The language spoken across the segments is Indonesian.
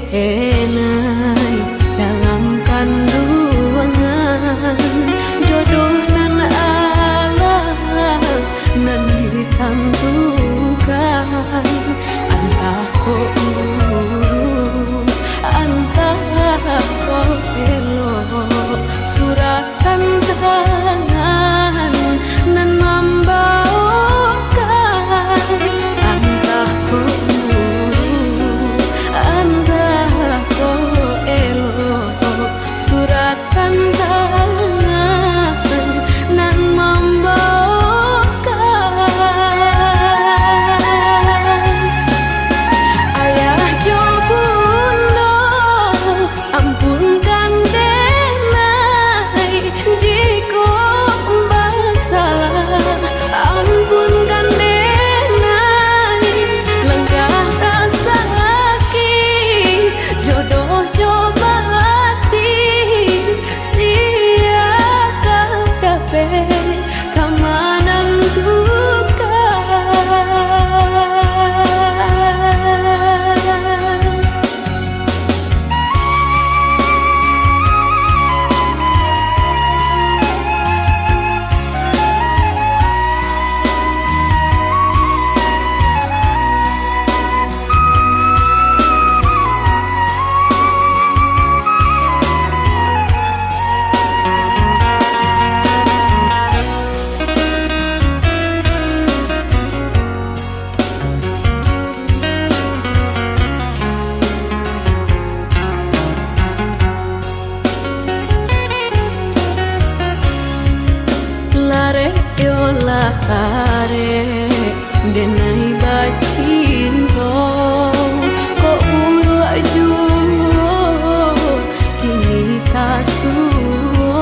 denai dalam kandungan jodoh nan Allah nan ditentukan antah ko guru antah ko elok surat tantangan nan membawakan antah ko guru antah ko elok surat tantangan nan membawakan ayah jo bunda ampunkan denai jika bersalah ampunkan denai lenggah rasa sakit jodoh coba hati sia kadape kamanan duka. Lare yo lare denai bacinto ko uru ajuo kini tasuo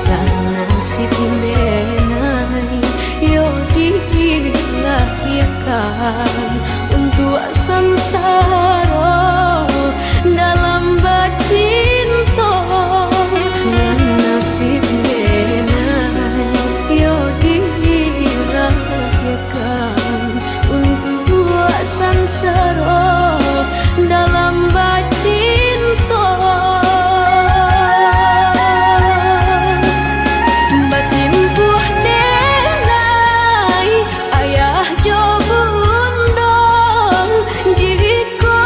dan nasib denai yo dilahirkan untuk samsara dalam bacinto dan nasib yo dilahirkan untuk sansara dalam bacinto basimpuh denai ayah jo bundong jika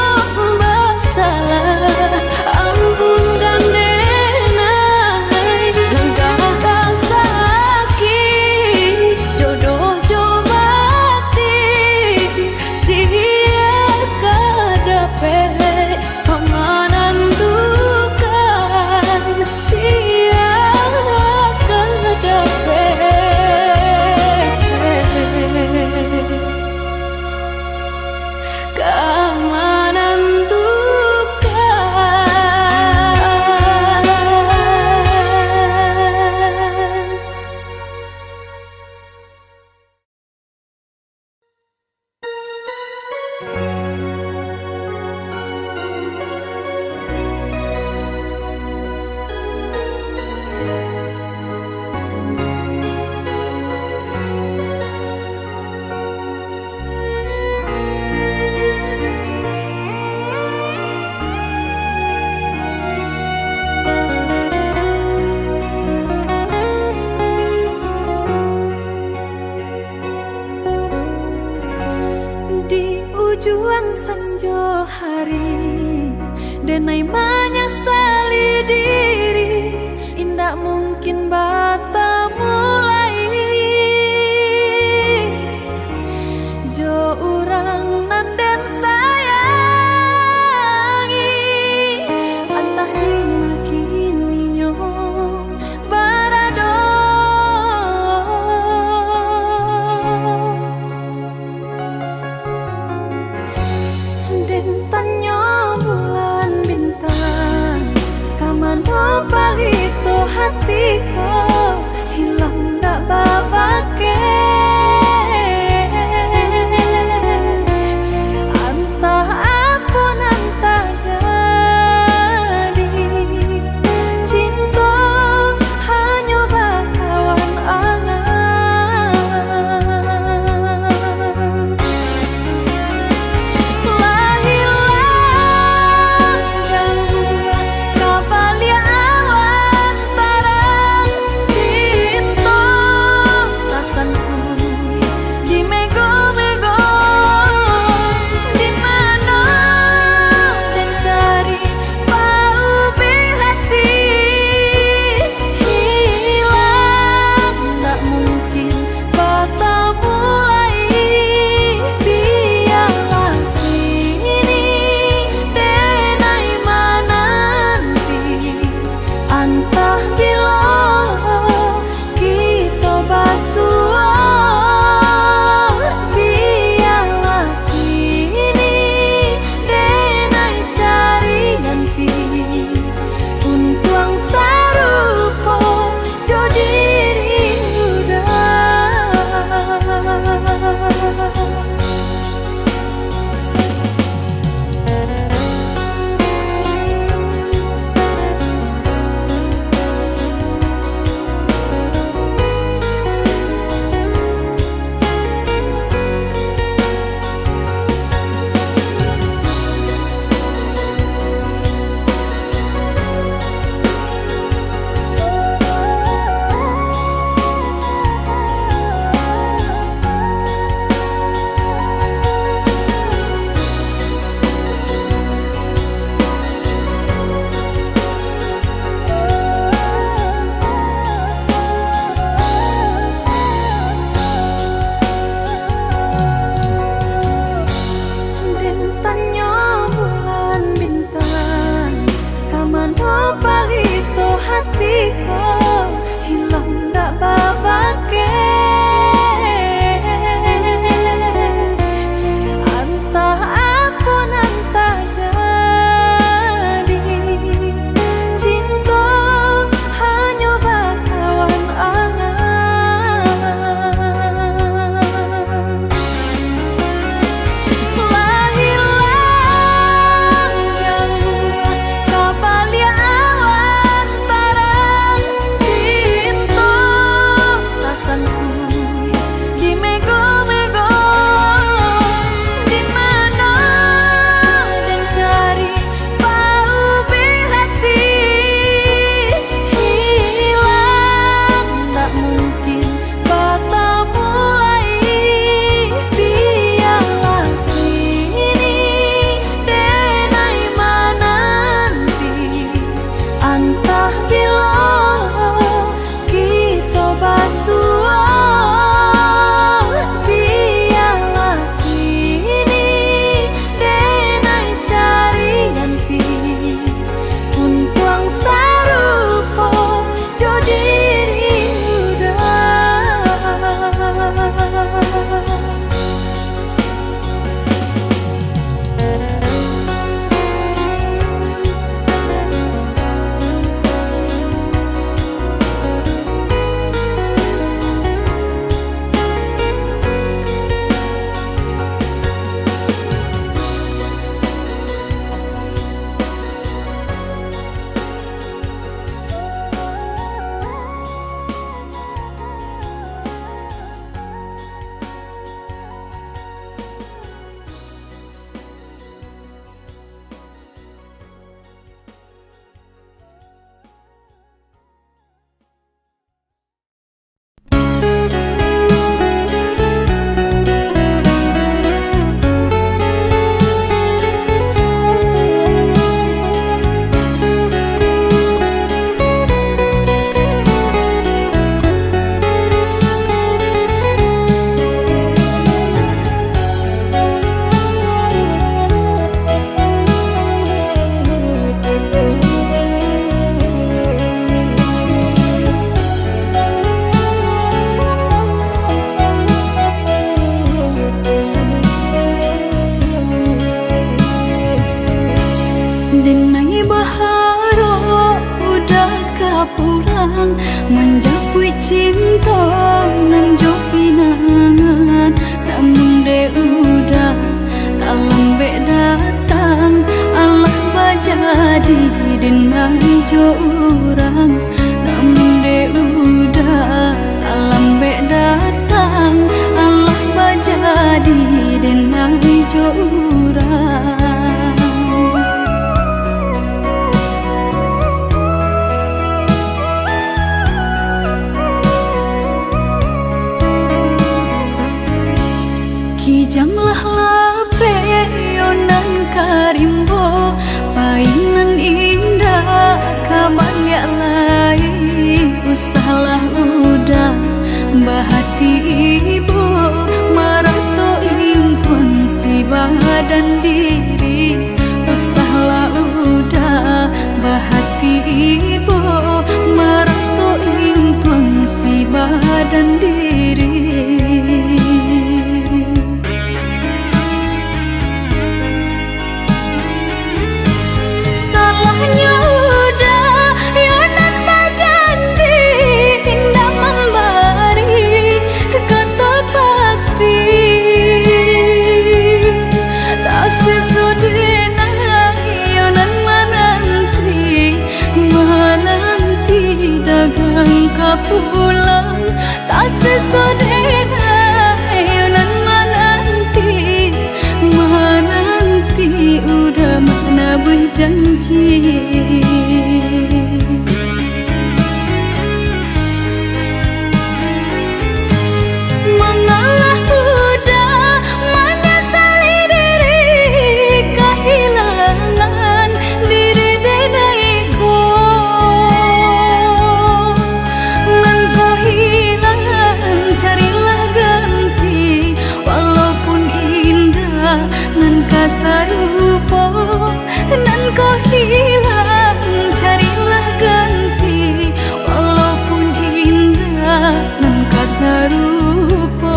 bersalah ampunkan denai lenggah rasa sakit jodoh coba hati sia kadape kamanan dukan sia kadape kamanan dukan. Di ujung senja hari denai menyesali diri indak mungkin bertemu lagi jo urang nan den sayangi antah dimakininya barado den tanya bulan bintang kamano palito hatiku hilang dak babake antah apa nan tak jadi cinta hanya bakawan angan Dinai baharo udah kapulang menjapui cinta nan jo pinangan, namun de udah tak lambe datang Allah bajadi dinai jo urang, namun de udah tak lambe datang Allah bajadi dinai jo urang. Kijanglah lape yonan karimbo, painan indah kaban ya lai, usahlah udah bahati ibu marato impun si badan diri, usahlah udah bahati ibu marato impun si badan diri. Pulang tak sesodena yonan menanti udah mana berjanji. Mengalah udah menyesali diri kehilangan diri denaiku. Nan kasarupo nan kau hilang, carilah ganti walaupun indah nan kasarupo.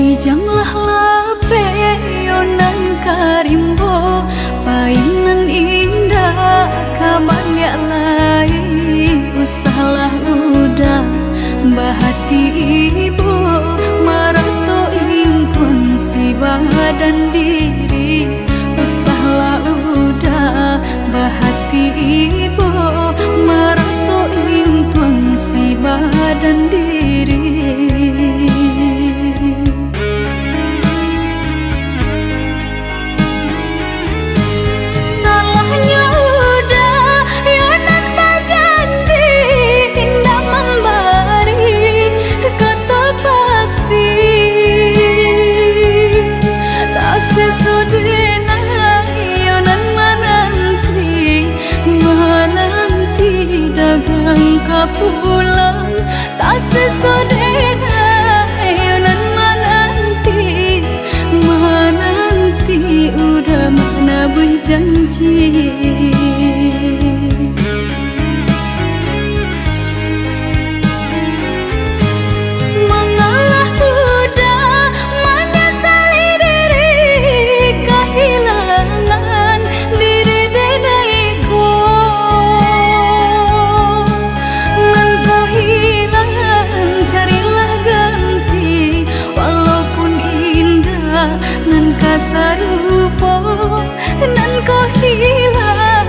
Kijanglah lape yonan karimbo, painan indah kaban ya lai, usahlah udah bahati ibu marato impun si badan diri, usahlah udah bahati ibu marato impun si badan diri. Pulang tak sesodena yonan menanti udah mana berjanji. Mengalah udah menyesali diri kehilangan diri denaiku. Nan kasarupo nan kau hilang,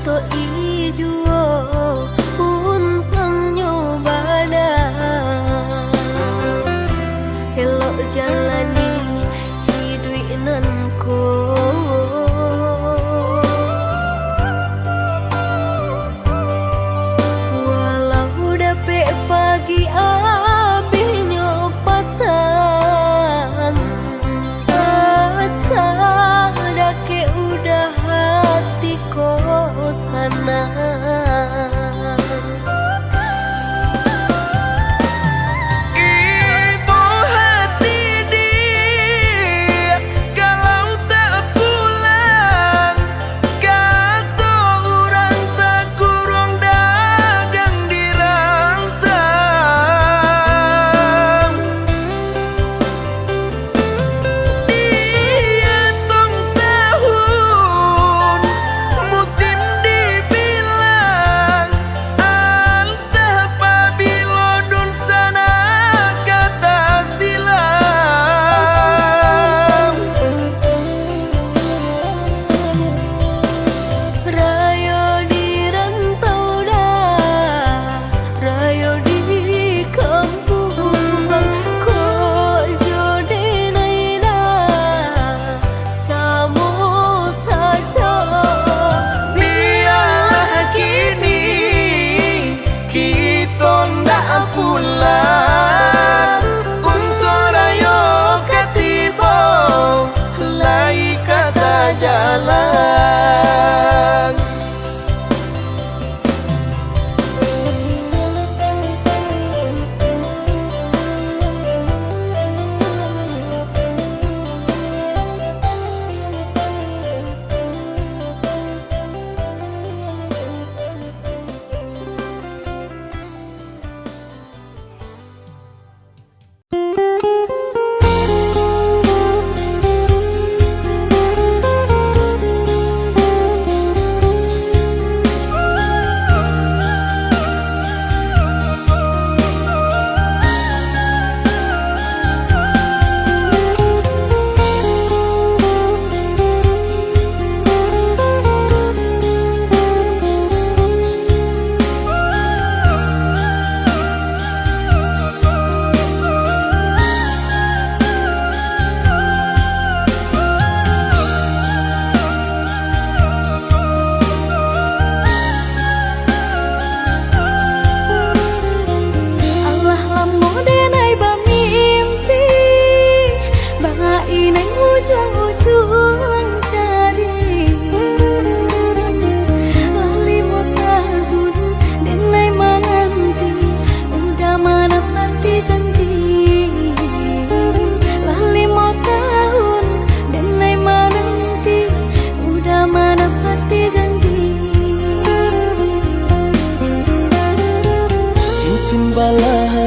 to ijuo untang nyobana elok jalani hidup nanko walau dapet pagi api nyopatan asa dake udah hati kosana jalan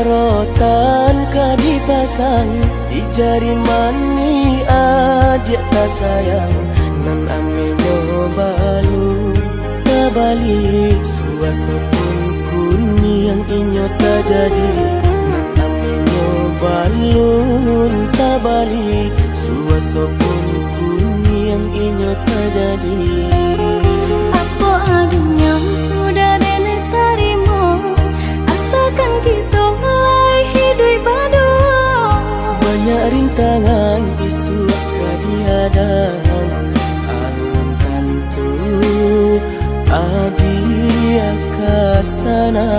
rotan kadipasang di jari mani adik tak sayang nan amenyo balu tabali suasopun kuni yang inyo tak jadi nan amenyo balu tabali suasopun kuni yang inyo tak jadi Apa adanya udah nenek tarimo asalkan kita mulai hidup baru. Banyak rintangan isuak kadiadang alun tentu adia kasana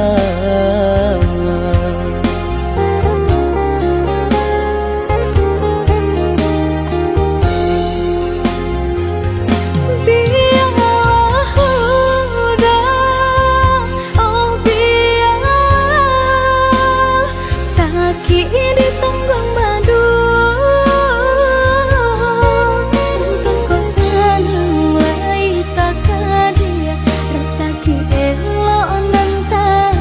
Rasa ki elok nan tak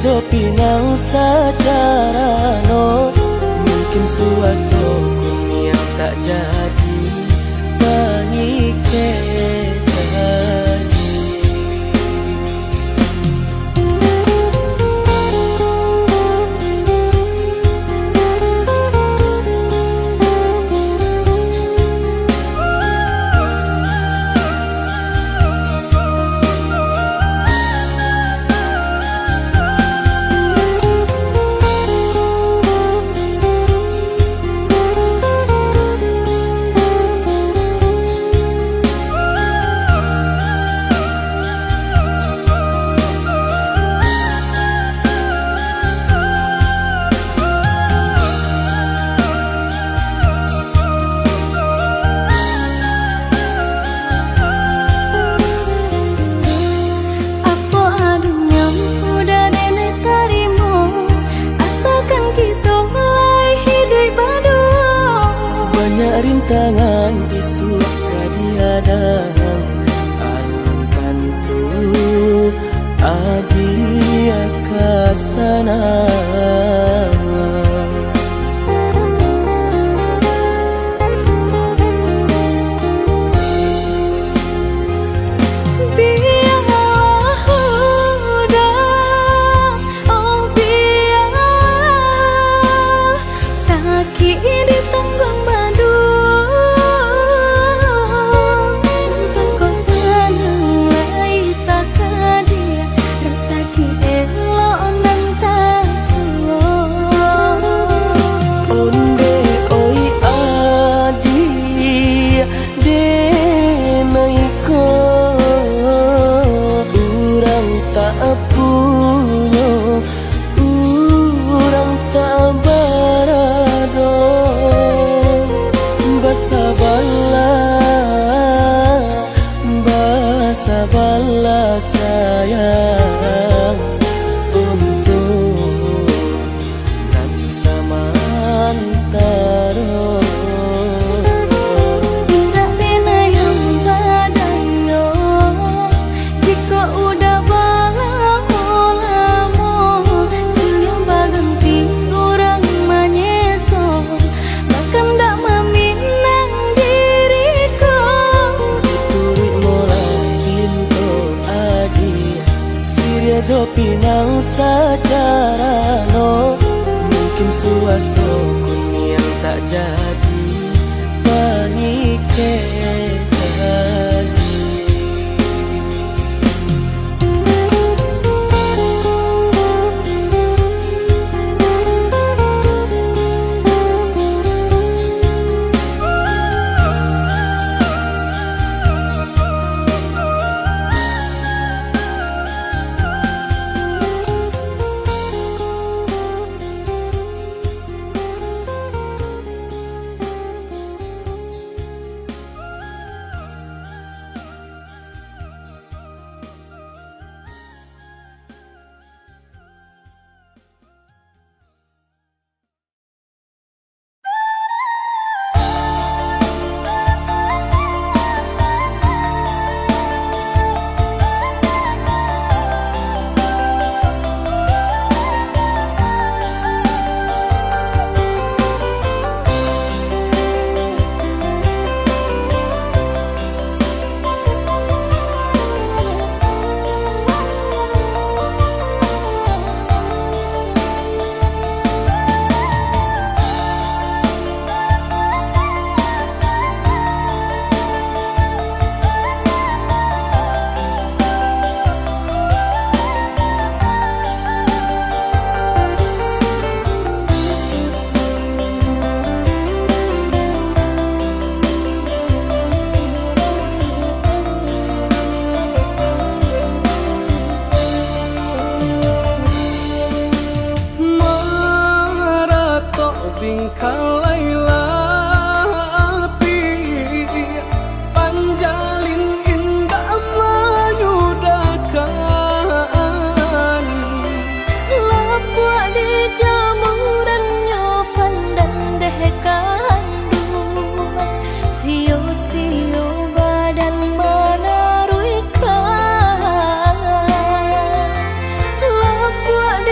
jo pinang secara no, mungkin suasana yang tak jadi pangike. Rintangan isu kadiadang alam tentu adia kasana. Sabarlah sayang untuk nanti sama antara. Tak pernah yang badayo jika udah lama siang berganti orang menyeso bahkan tak meminang diriku. Turut mulai Siria jo pinang secara no, mungkin suasana yang tak jadi pangike. Buat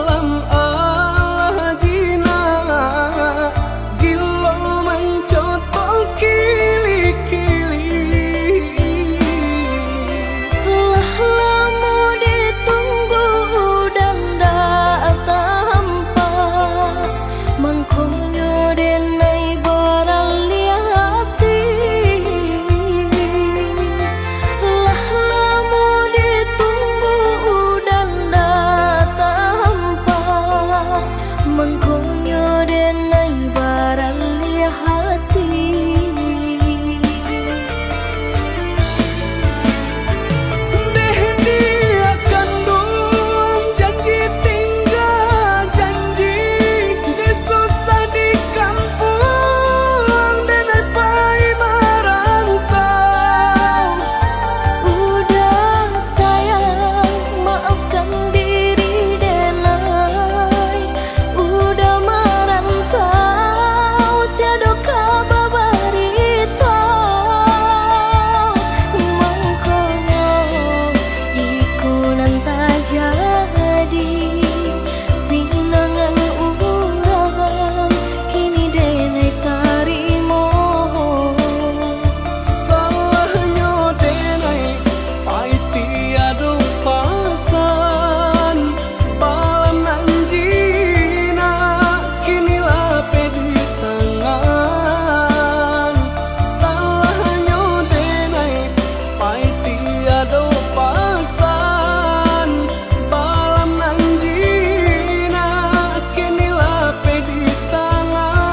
malam Allah jina gilo mencotok kili-kili. Lah lama ditunggu dan dak tampa, mangkongnya denai barali hati. Lah lama ditunggu dan dak tampa, mangkongnya denai barali hati. Deh dia kandung janji tinggal janji, deh susah di kampung dan pai merantau. Udah sayang, maafkan diri denai. Udah merantau, tiada kabar berita. Mangkonya ikunan tak jadi, pinangan urang kini denai tarimo. Salahnya denai pai tiada pasan, balam nanjina kini lape di tangan. Salahnya denai pai tiada pasan, balam nanjina kini lape di tangan.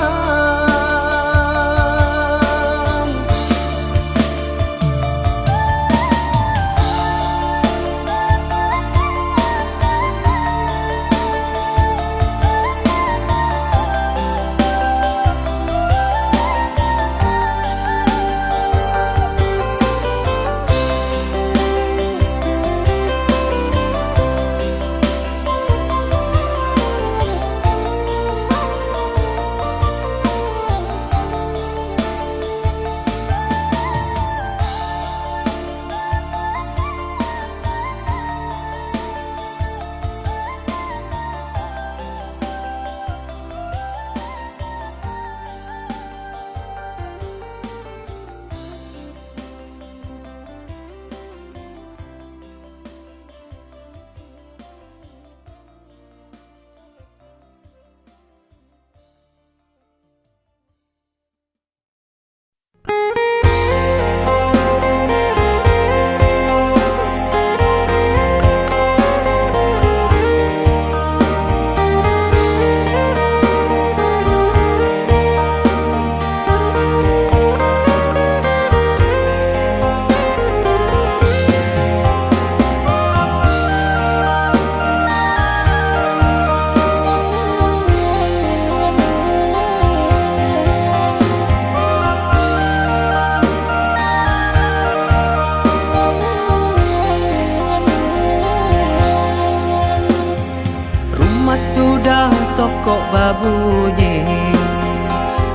Rumah sudah tokok babunyi,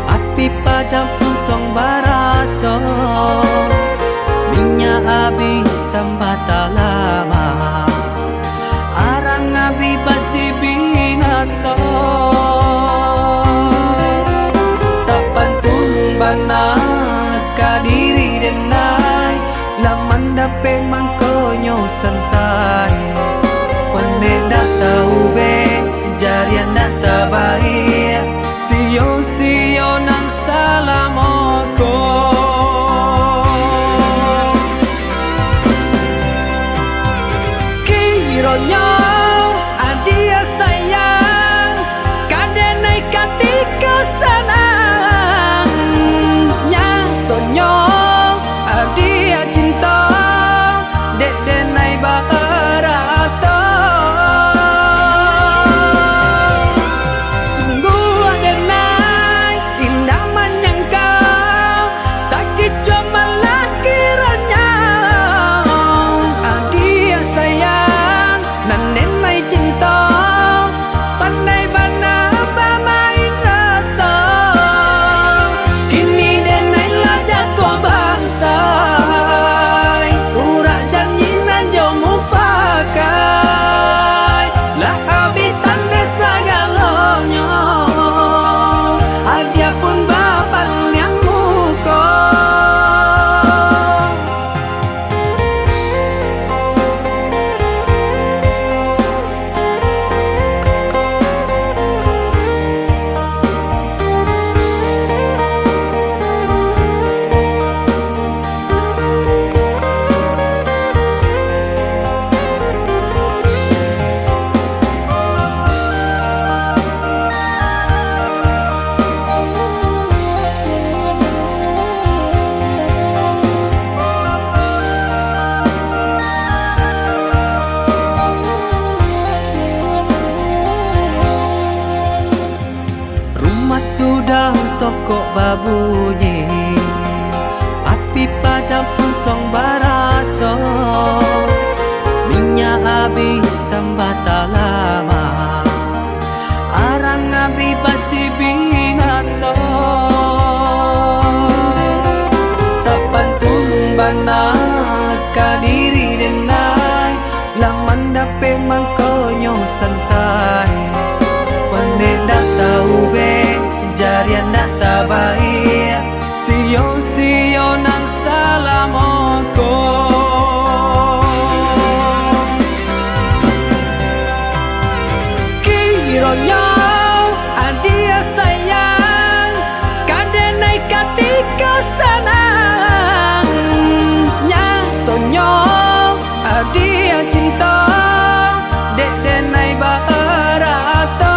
api padam puntong baraso, minyak habis sambata lama, arang abi basi binaso. Sapantun bana kadiri denai, laman dape mangkonyo sansai. Pande data ube, jarian data baik, sio nang salamoko. Kini babunyi, api pada puntong baraso, minyak habis sambata lama, arang abi pasti binaso. Sapantun bana kadiri denai, laman dape mangkonyo sansai, pande data ube jarian data baik, sio nang salamoko. Kironyo adia sayang, kadenai katika sanang, nyatonyo adia cinta, dek denai barato.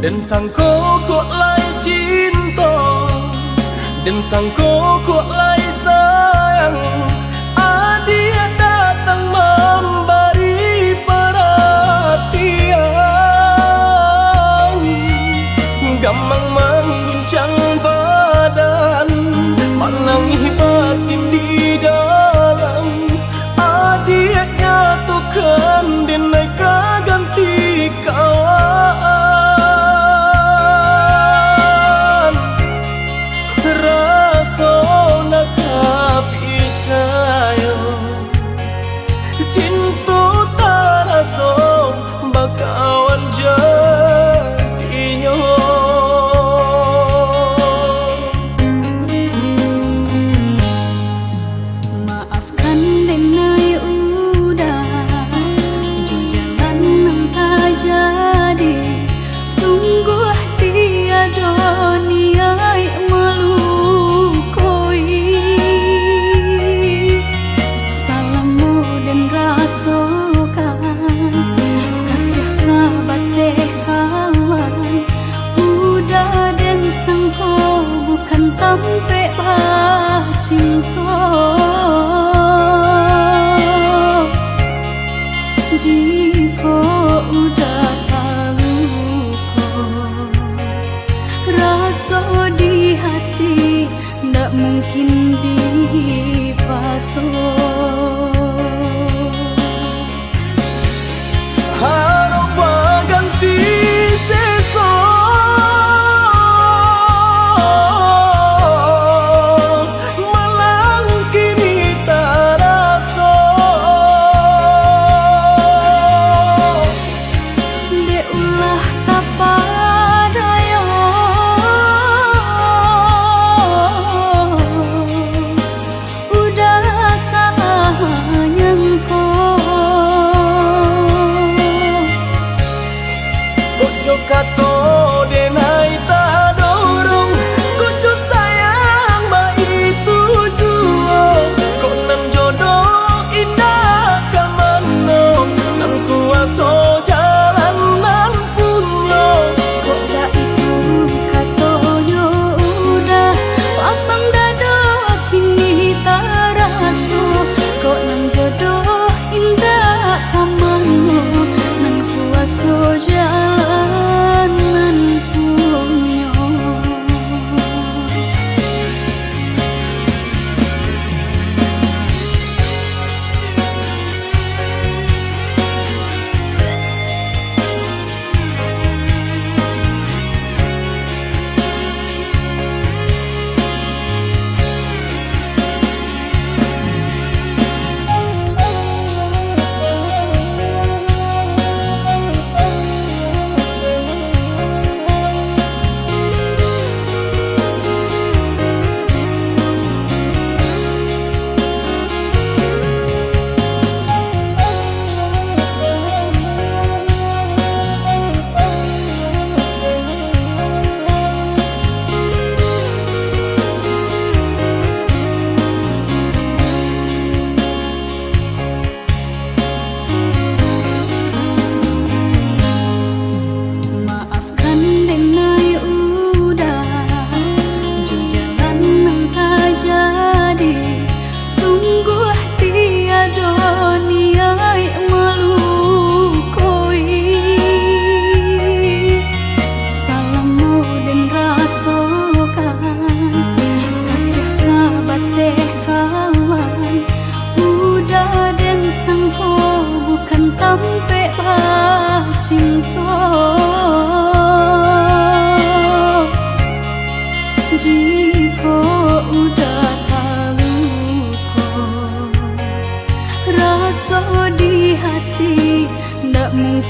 Dan sangko kok lai cinta, dan sangko kok lai sayang, adia datang memberi perhatian, gamang mengguncang badan, menangi batin di dalam, adia nyatukan denai kaganti kawan. Rasona kapicayo, cinta taraso bakawan jadinya. Maafkan denai udah jalan nang tak jadi, sungguh tiada niat melukoi. Salamu dan rasakan kasih sahabat deh kawan, udah dan sangko bukan tampe bah cinta. Jika udah tahu kok rasa di hati, ndak mungkin dipasok. Harap ganti sesok, malang kini tak rasa.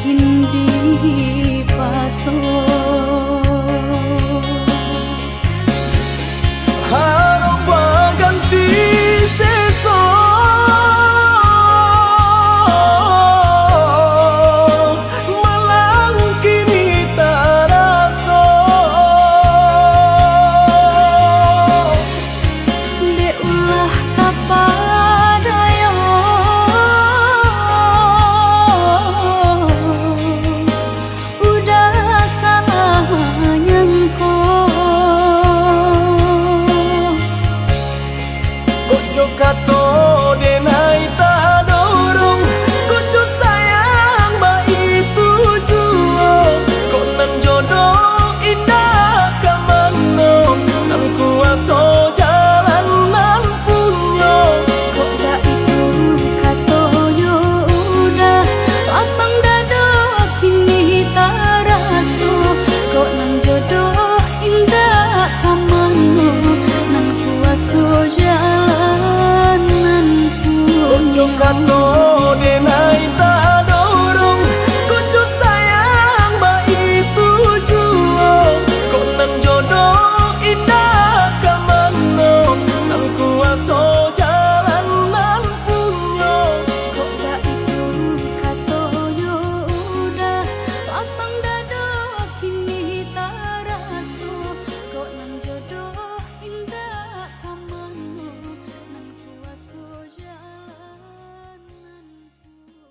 mungkin dipasok. Harap ganti sesok, malang kini taraso. Dek ulah kapadayo, udah salah nyangko. Kojo kato denai tak dorong, kojo sayang ba itu juo. Kok nan jodoh indah kamano, nan kuaso jalan nan punyo. Kok gak itu katoyo udah lapang dado kini taraso. Kok nang jodoh indah kamano, nang kuaso jalanan Kojo kato denai tak dorong, kojo sayang ba itu juo. Kok nan jodoh indah kamano, nan kuaso jalan nan punyo. Kok gak itu katoyo udah lapang dado kini taraso. Kok nang jodoh indah kamano, nang kuaso jalanan punyo.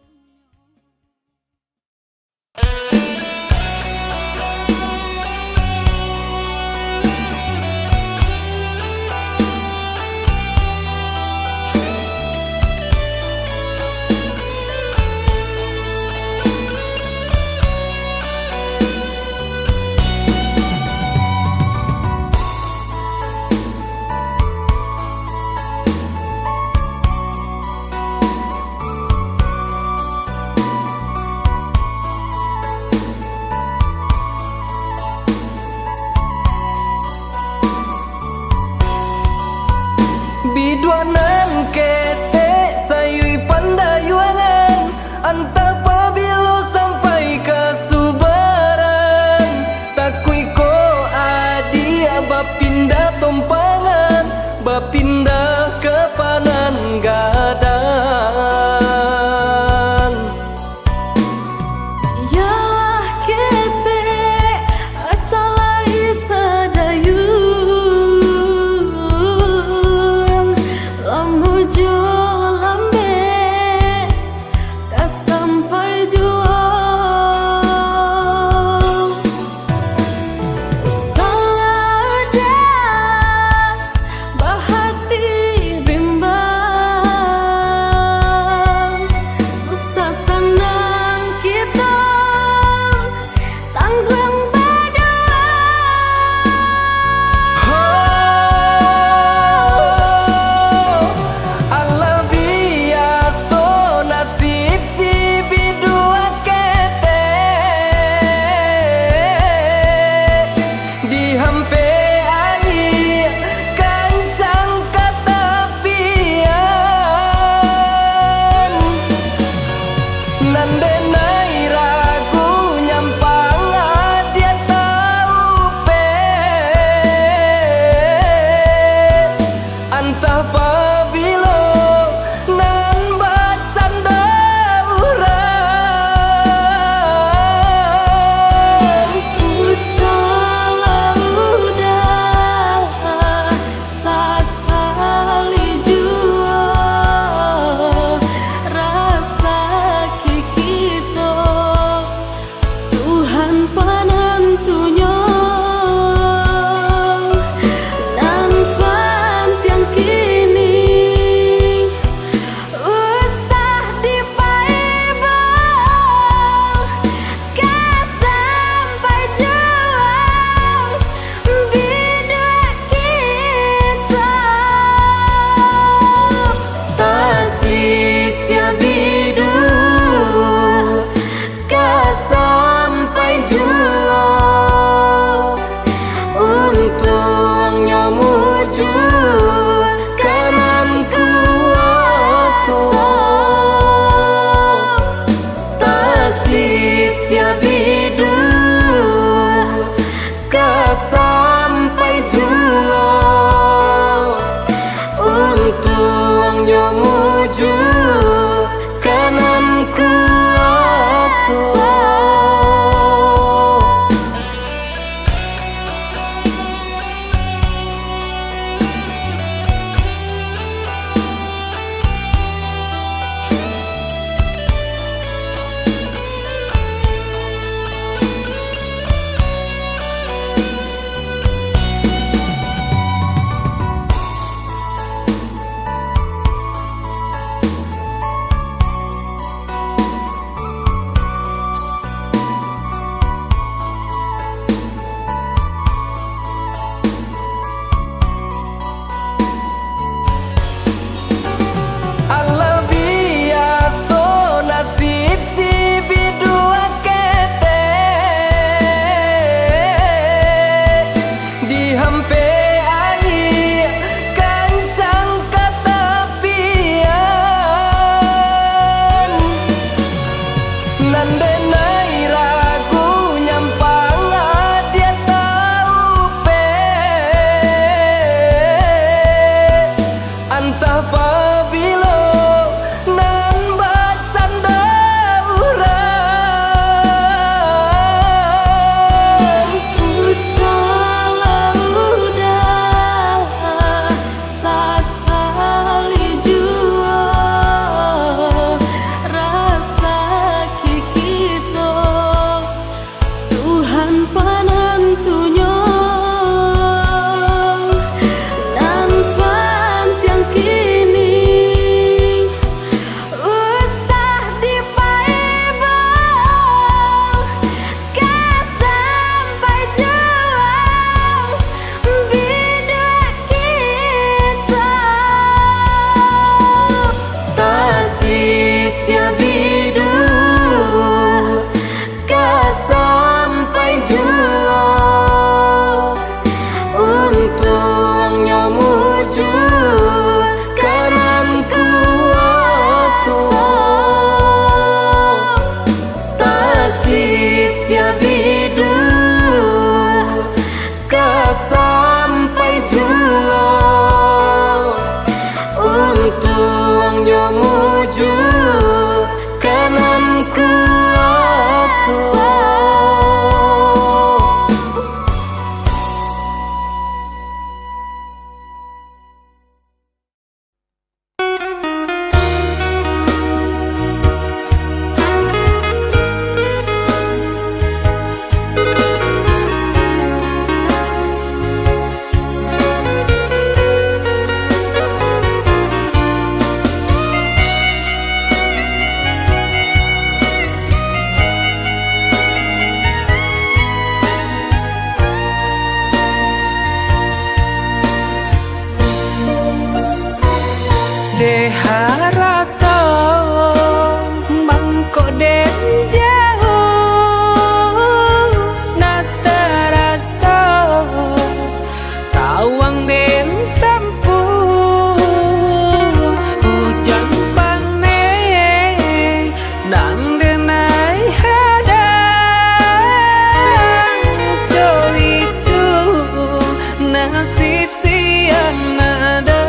Biduanan kete sayui pandayuangan, anta pabilo sampai kasubaran. Takui ko adia bapinda tompangan, bapinda ke panan gadang. Yalah kete asalai sadayun, lamu jo lambe kasampai jua. Salah ada bahati bimbang de harato mangko den jauh na terasa tawang den tempuh hujan panen nang denai hadang jo itu nasib siang nada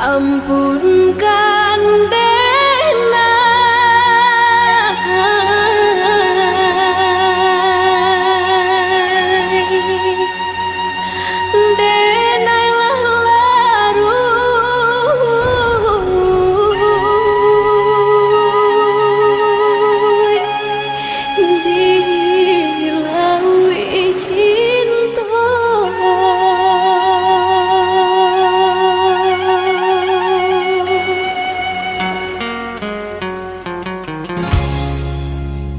Ampunkan Denai laru dilaui cinta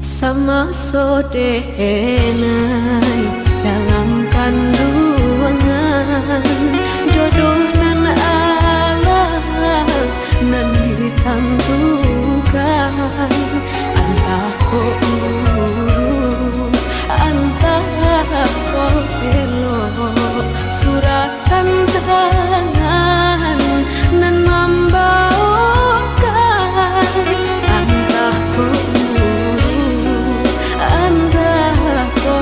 sama sodenai dalam kandungan jodoh nan Allah nan ditentukan antah ko guru antah ko elok suratan tangan nan membawakan antah ko anda ko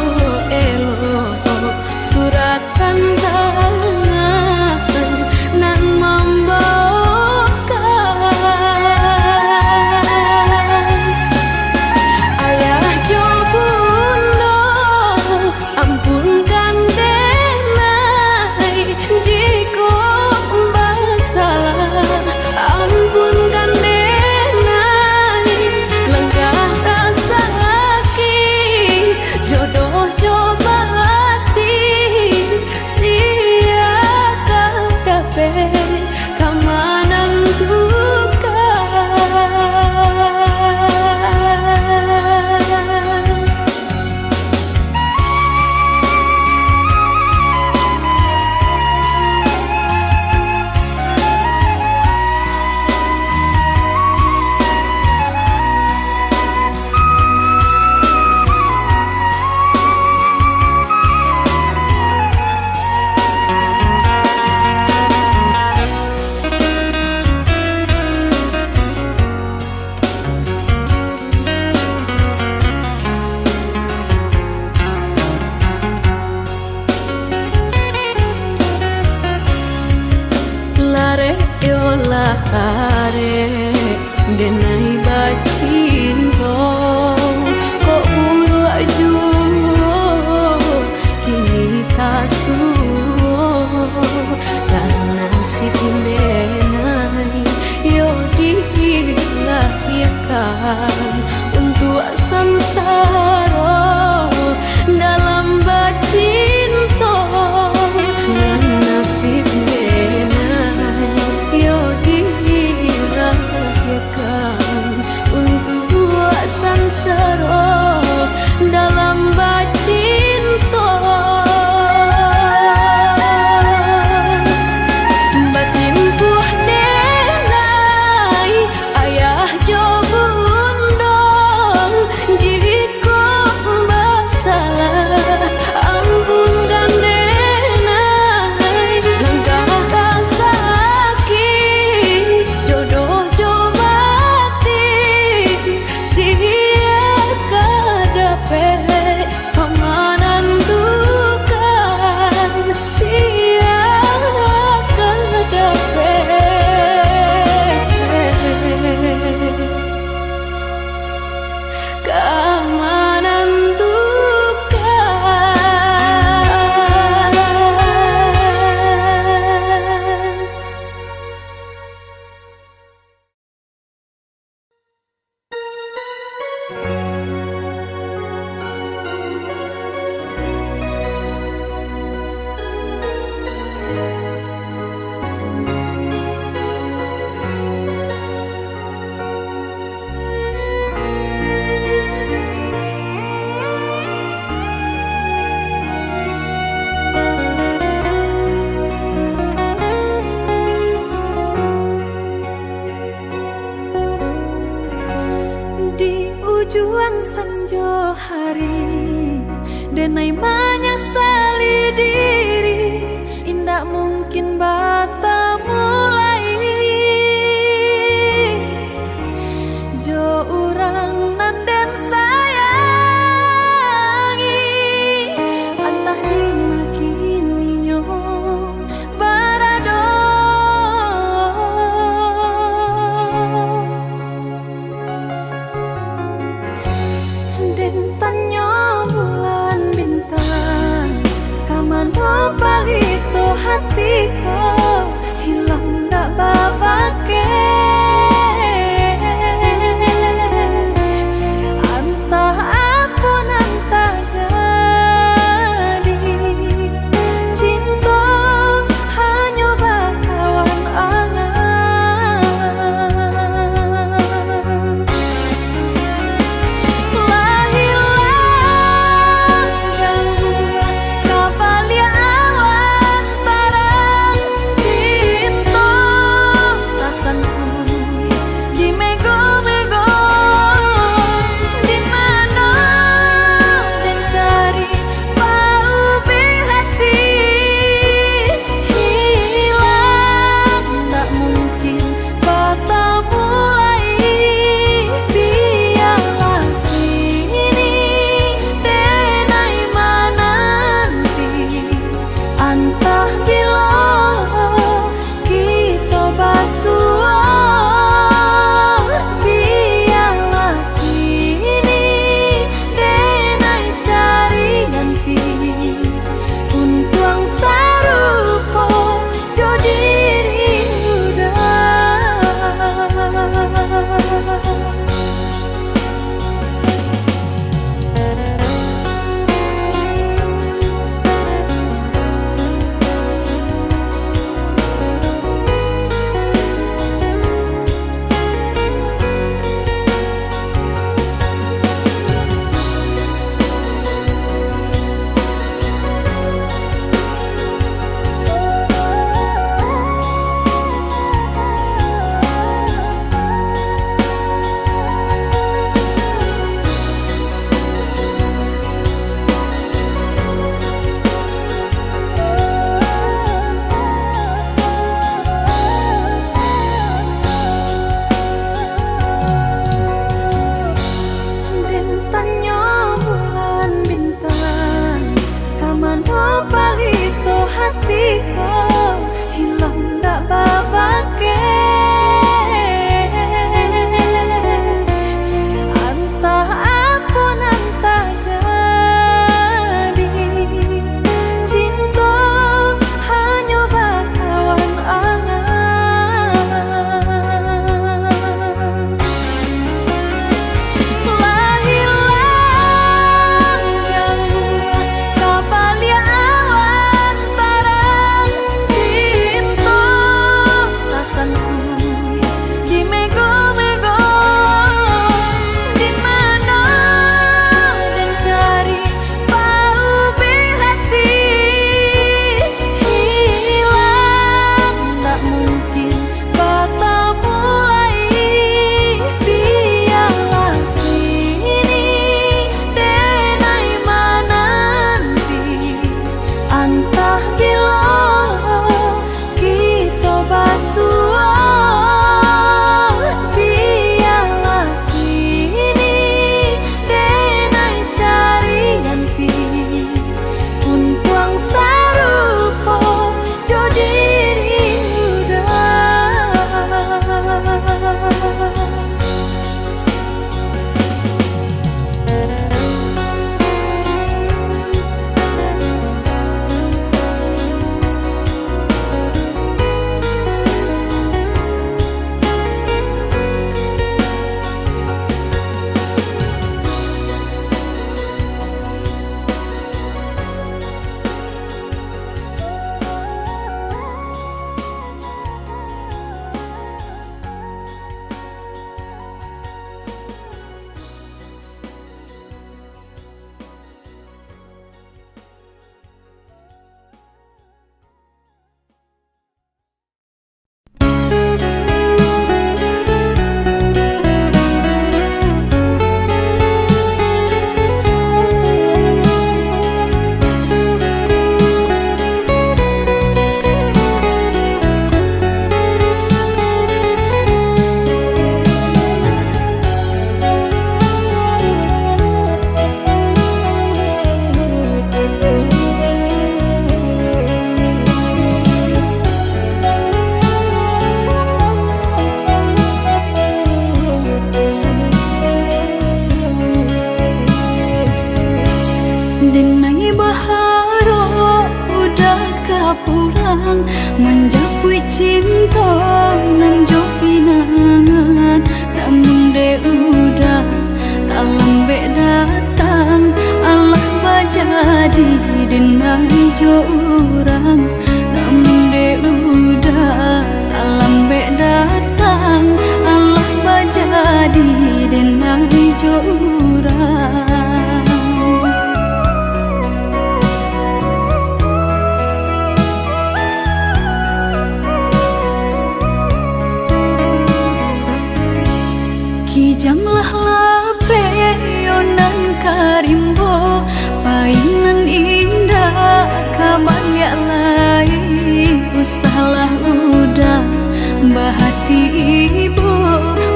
are denai bacinto ko uruk juo kini tasuo dan nasib denai yo dilahirkan untuk samsara dalam bacinto dan nasib denai yo dilahirkan untuk samsara dalam bacinto. Basimpuh denai ayah jo bundong jiko basalah ampunkan denai langkah sakit jodoh jo mati sia kadape pamanan dukan sia kadape keamanan dukan. Di ujung senja hari denai menyesali diri indak mungkin bata mulai jo urang nan den sayangi antah dimakininya barado den tanya bulan bintang kamano palito hatiku Denai baharo udah kapulang menjapui cinta nan jo pinangan, namun de udah tak lambe datang Allah bajadi denai jo urang, namun de udah tak lambe datang Allah bajadi denai jo urang. Kijanglah lape yonan karimbo, painan indah kabanyak lai, usahlah udah bahati ibu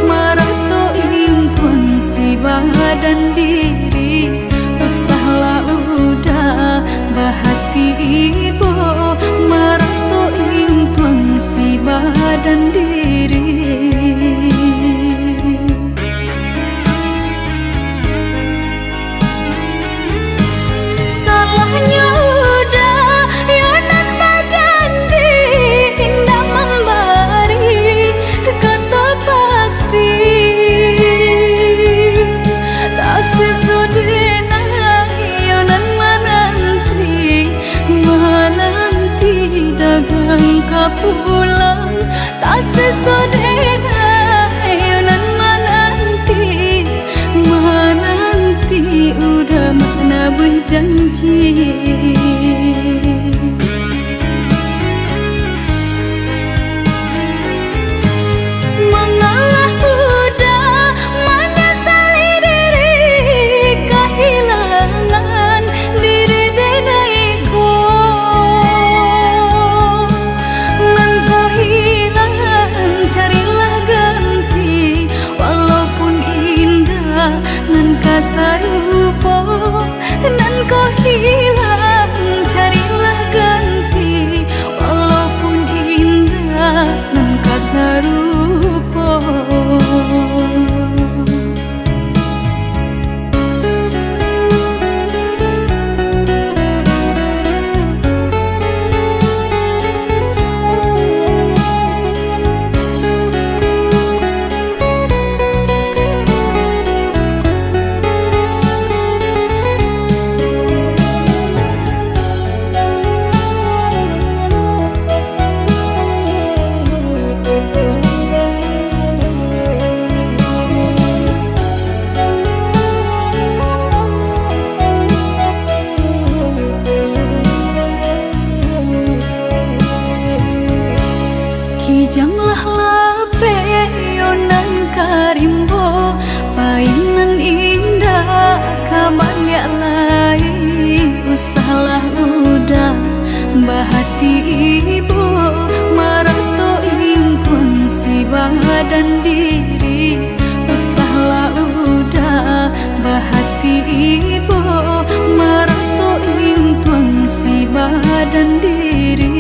marato impun si badan diri, usahlah udah bahati ibu marato impun si badan diri. Pulang tak sesodena yonan menanti udah mana berjanji. Mengalah udah menyesali diri kehilangan diri denaiku. Nan kasarupo nan kau hilang, carilah ganti walaupun indah nan kasarupo. Kijanglah lape yonan karimbo, painan indah kabanyak lai, usahlah udah bahati ibu marato impun si badan diri, usahlah udah bahati ibu marato impun si badan diri.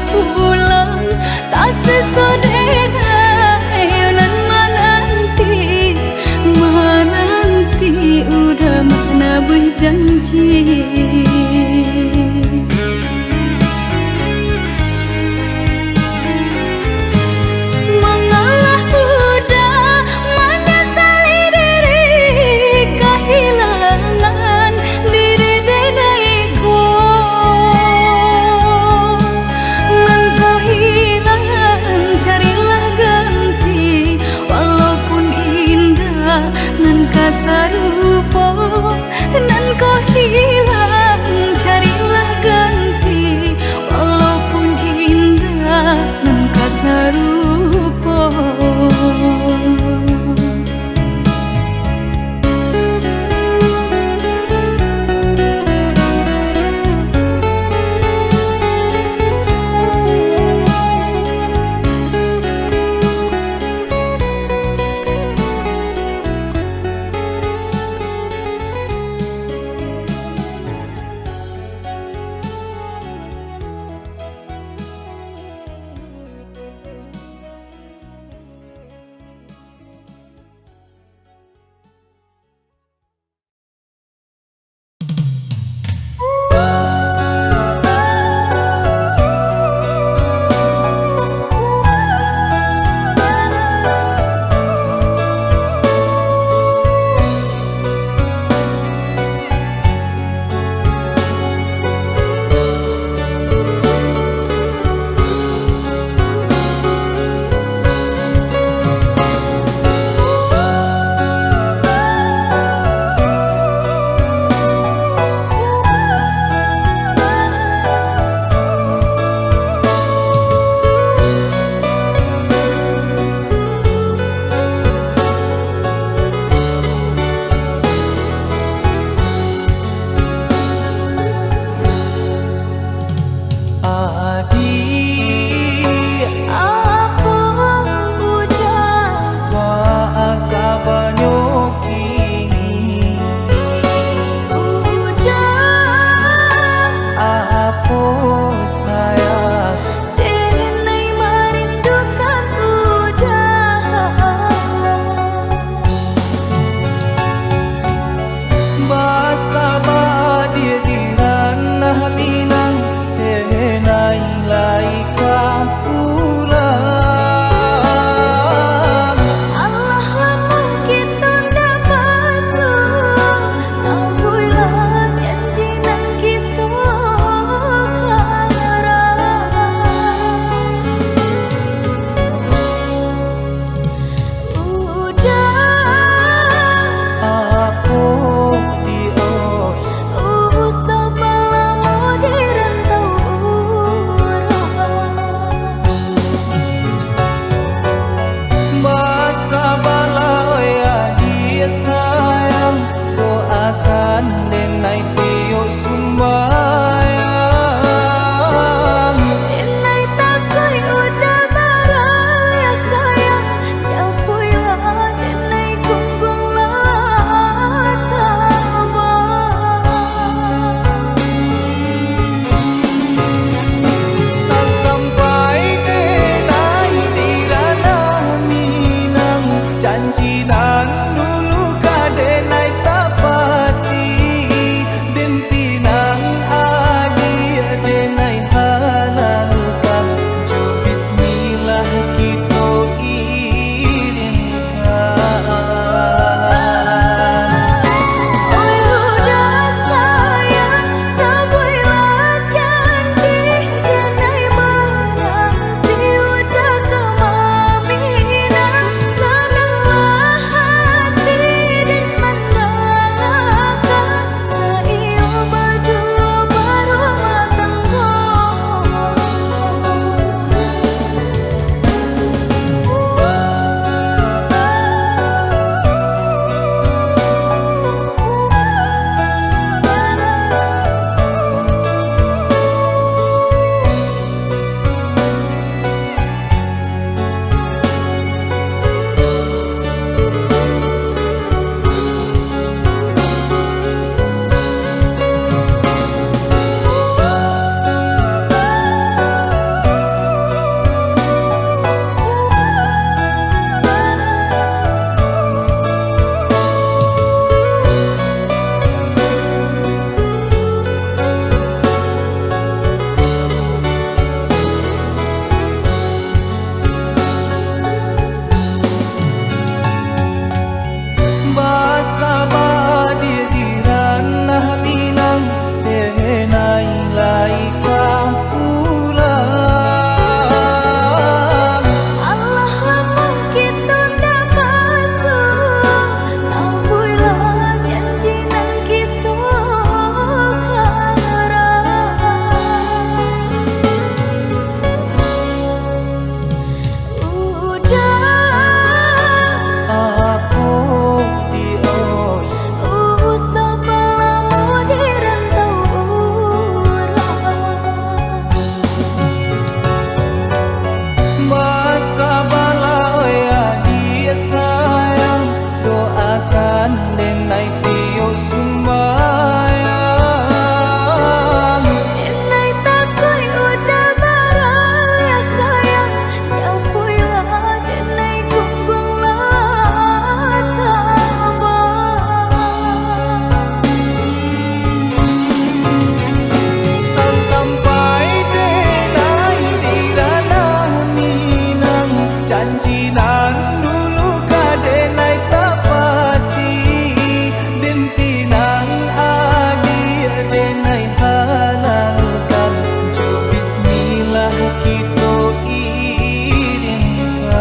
Pulang tak sesodena yonan menanti udah mana berjanji. Mengalah udah menyesali diri kehilangan diri denaiku. Nan kasarupo nan kau hilang, carilah kita irinkan.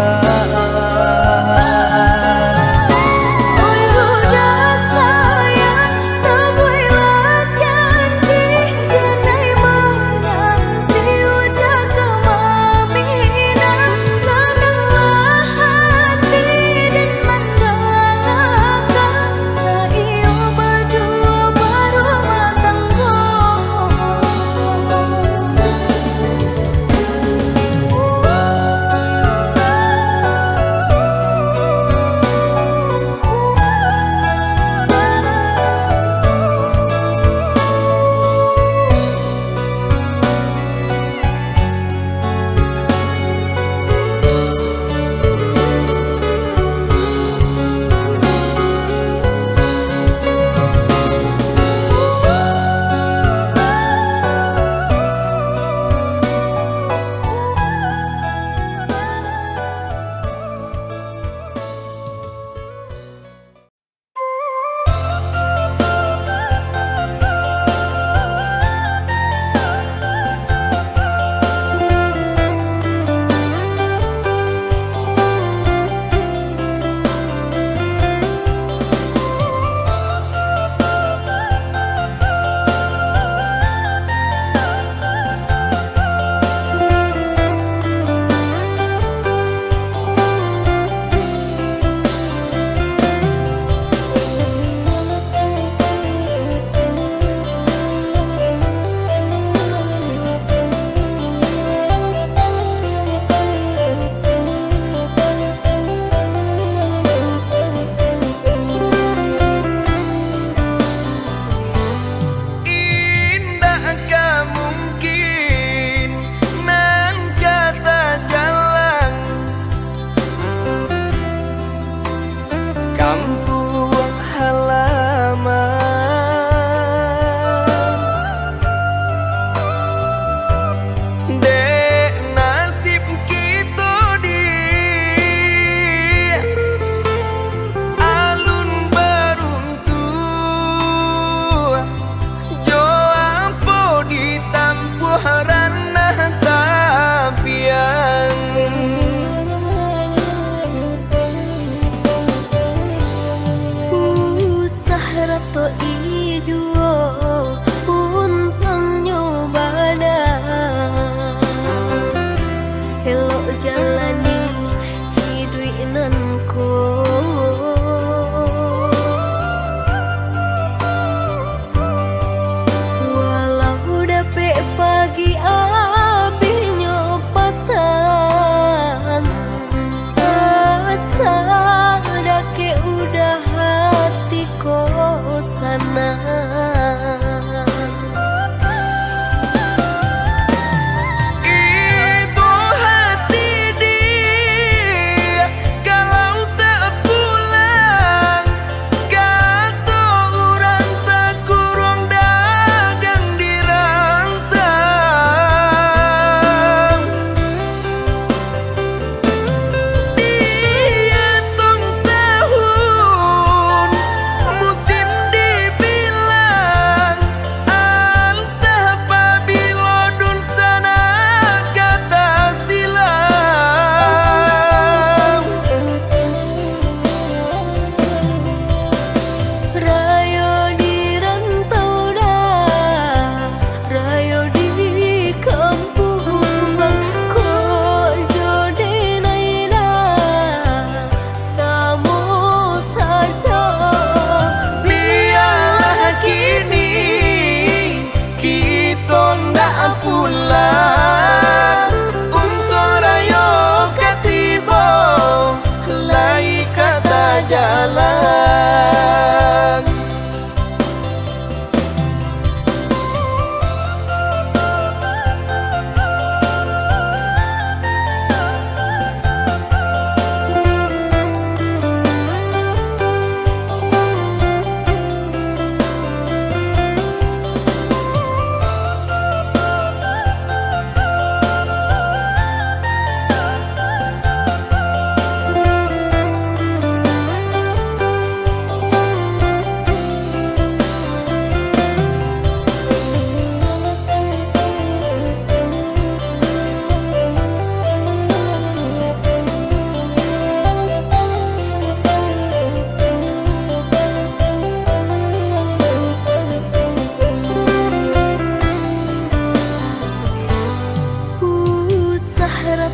Oi udah sayang, tebuilah janji, jenai menanti udah kemamina. Senanglah hati dan mandangkan saio berdua berumah tangga.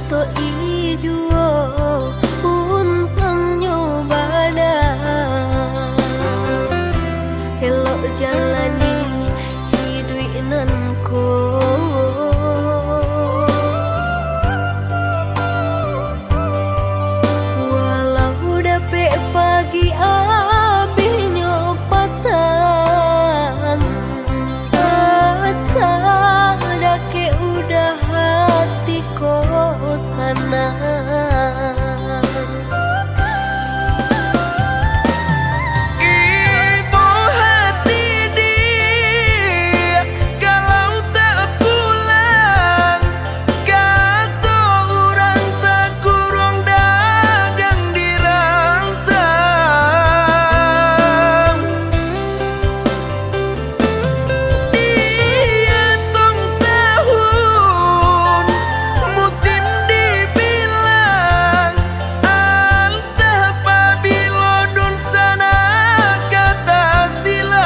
to ijuo pun pengyobana elok jalani hidup nanko walau dapet pagi abi nyopatan asa dake udah hati kosana Ibu hati dia kalau tak pulang kata orang tak kurang dagang di rantang dia tong tahun musim dibilang antah pabilo dun sana kata silam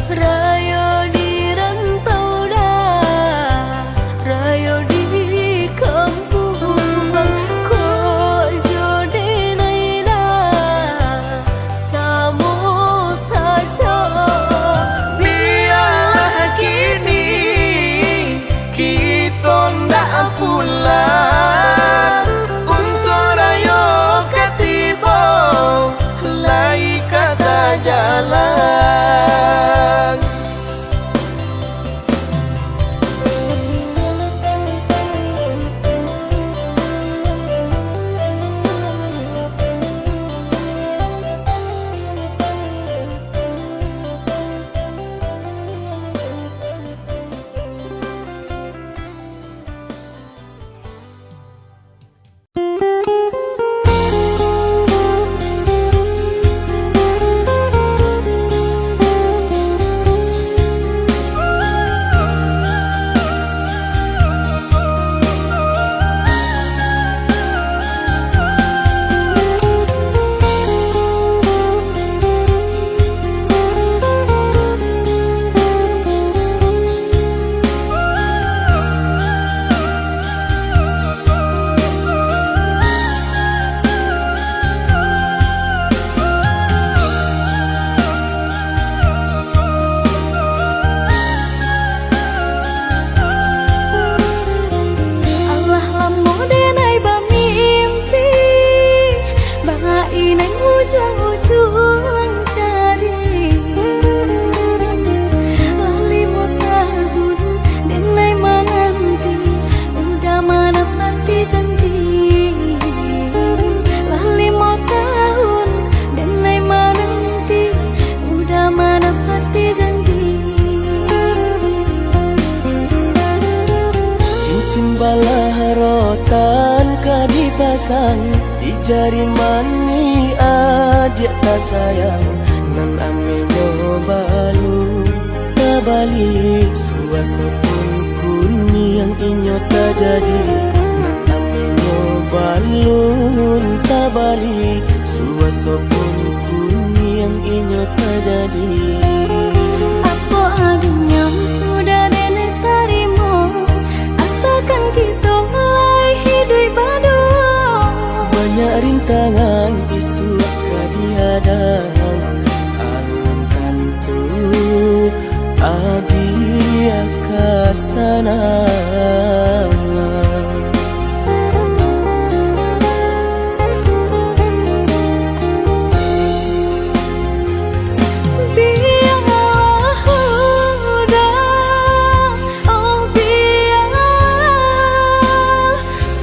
Rayo di rantau dah, rayo di kampung, kok jodenai dah, samo saja. biarlah kini kita ndak pulang untuk rayo ketibo lai kata jalan Allah lamo denai bamimpi, bainai ujung-ujung cari. Lali mau tahun denai menanti, udah menepati janji. Lali mau tahun denai menanti, udah menepati janji. Cincin balah rotan ka dipasang di jari mani adik tak sayang nan amenyo balu tak balik suasa pun kuni yang inyo tak jadi nan amenyo balu tak balik suasa pun kuni yang inyo tak jadi. Apa adunya udah nenek tarimo, asalkan kita mulai hidup baru. Banyak rintangan isu kadiadang alun tentu abi akasana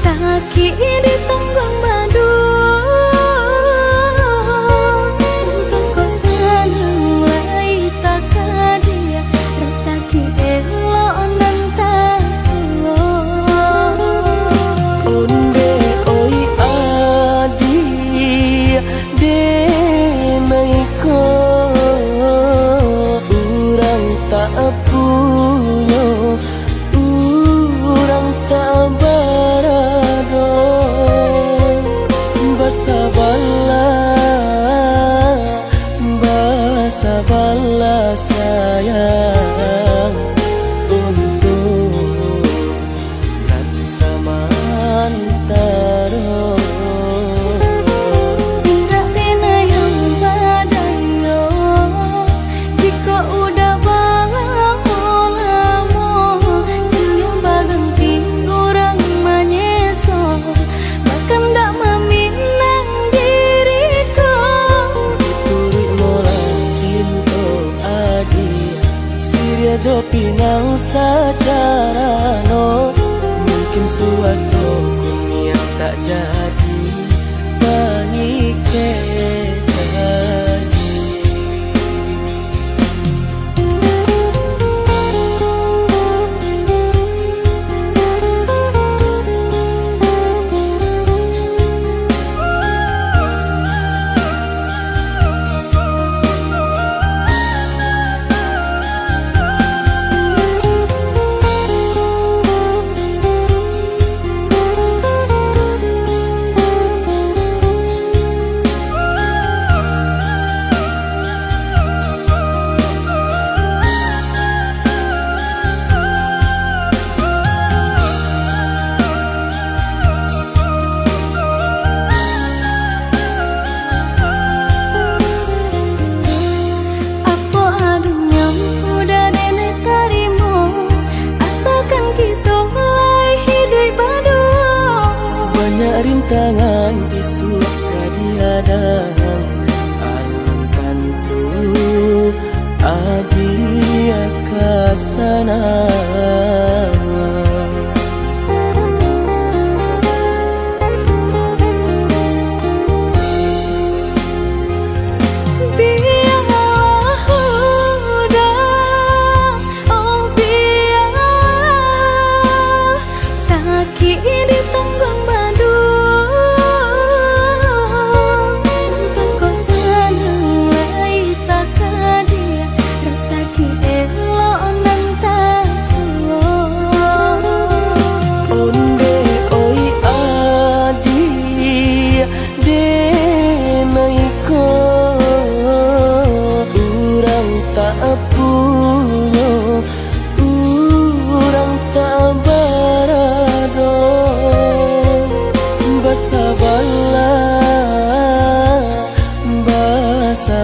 Sakit di tenggang madu Basa bala balas sayang untuk nan samantara. Tidak pernah yang badayo jika udah lamo siang baganti orang menyeso bahkan tak meminang diriku. Turi molang pinto adi Siria jo pinang secara no mungkin suaso kunia tak jadi panike rintangan isu kadiadang alam tentu adia kasana.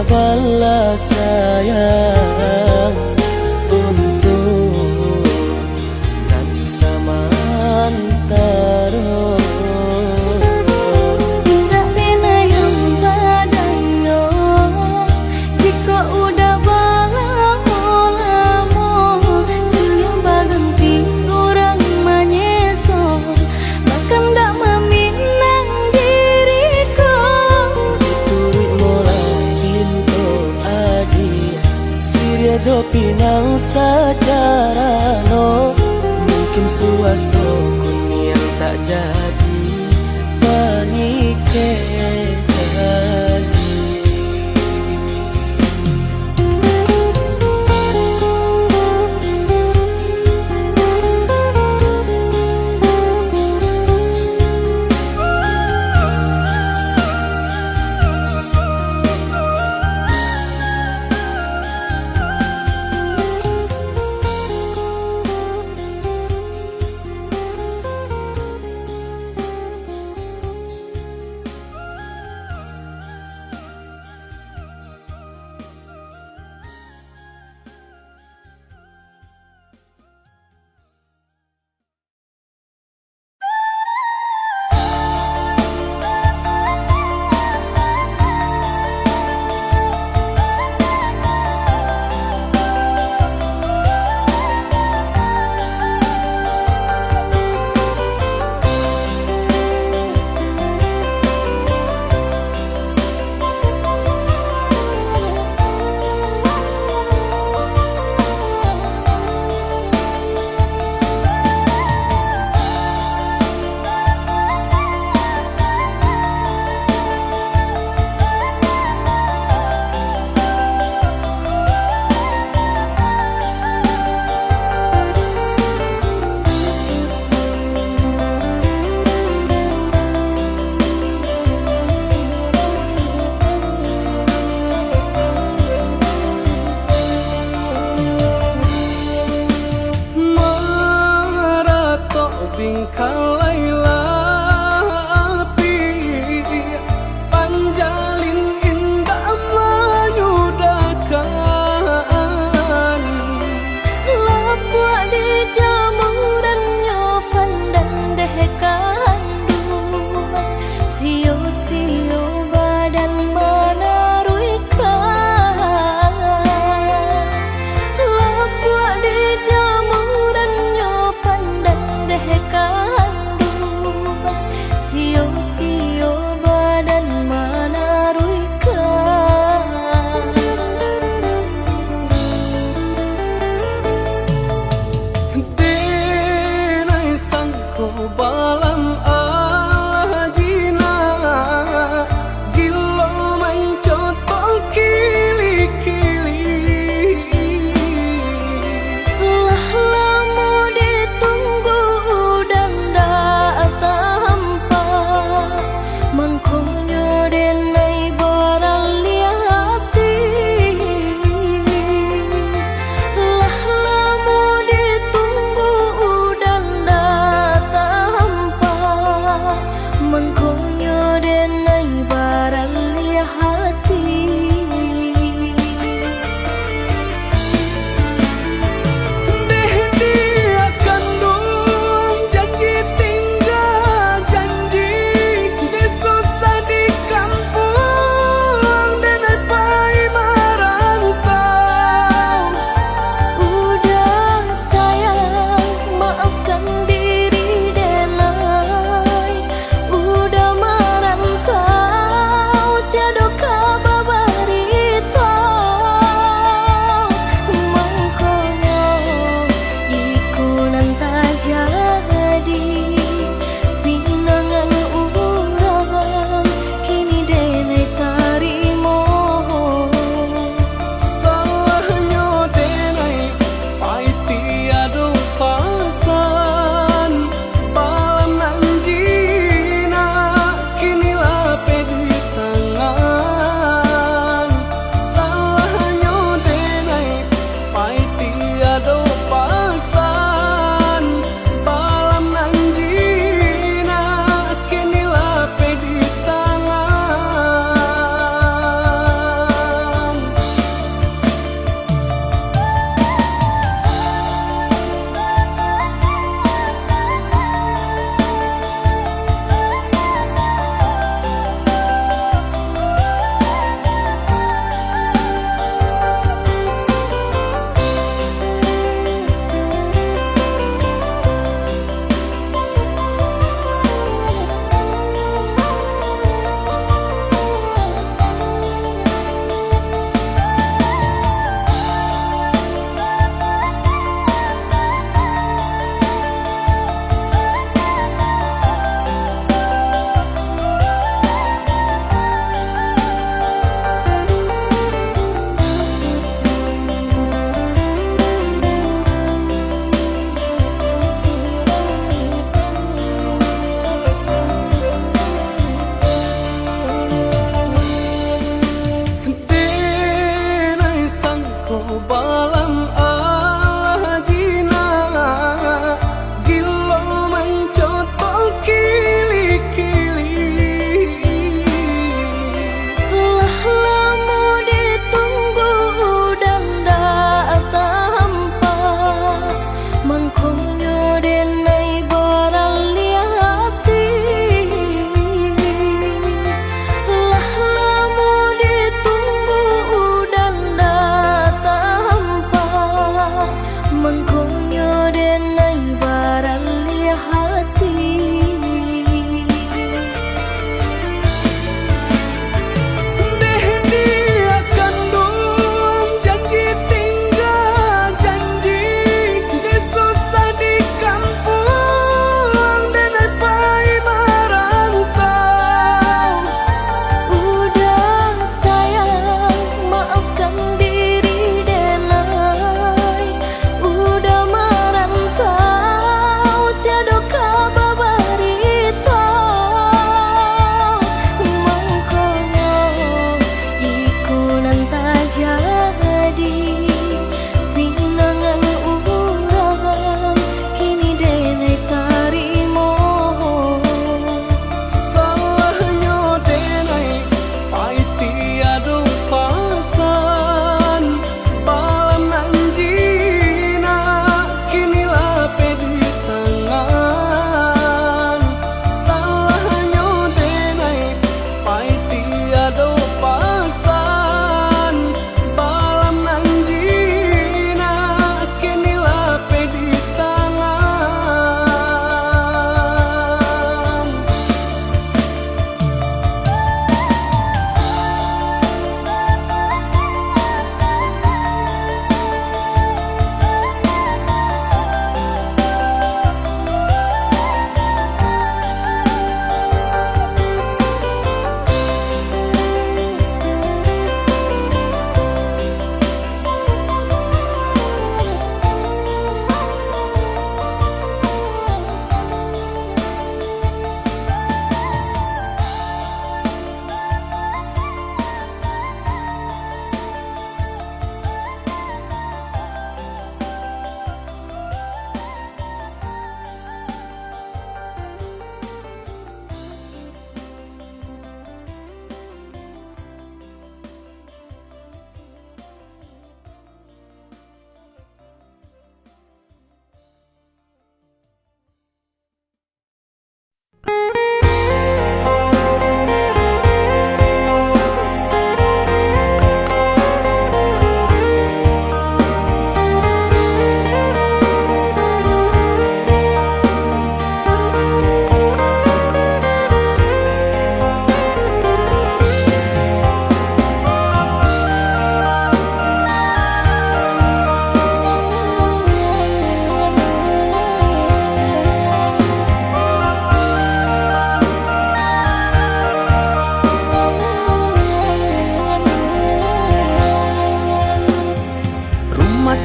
Balas sayang untuk nan samantara. Tidak pernah yang badayo jika udah lamo siang baganti orang menyeso bahkan tak meminang diriku. Turi molang pinto adi Siria jo pinang secara no mungkin suaso kunia tak jadi panike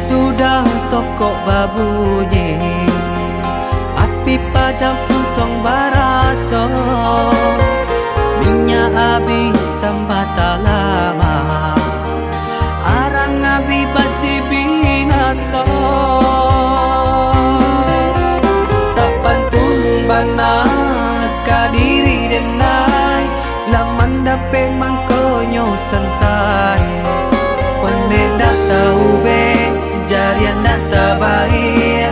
sudah tokok babunyi, api padam puntong baraso, minyak habis sambata lama, arang abi basi binaso. Sapantun bana kadiri denai, laman dape mangkonyo sansai. Pandai dah tahu be, jarian dah tabai.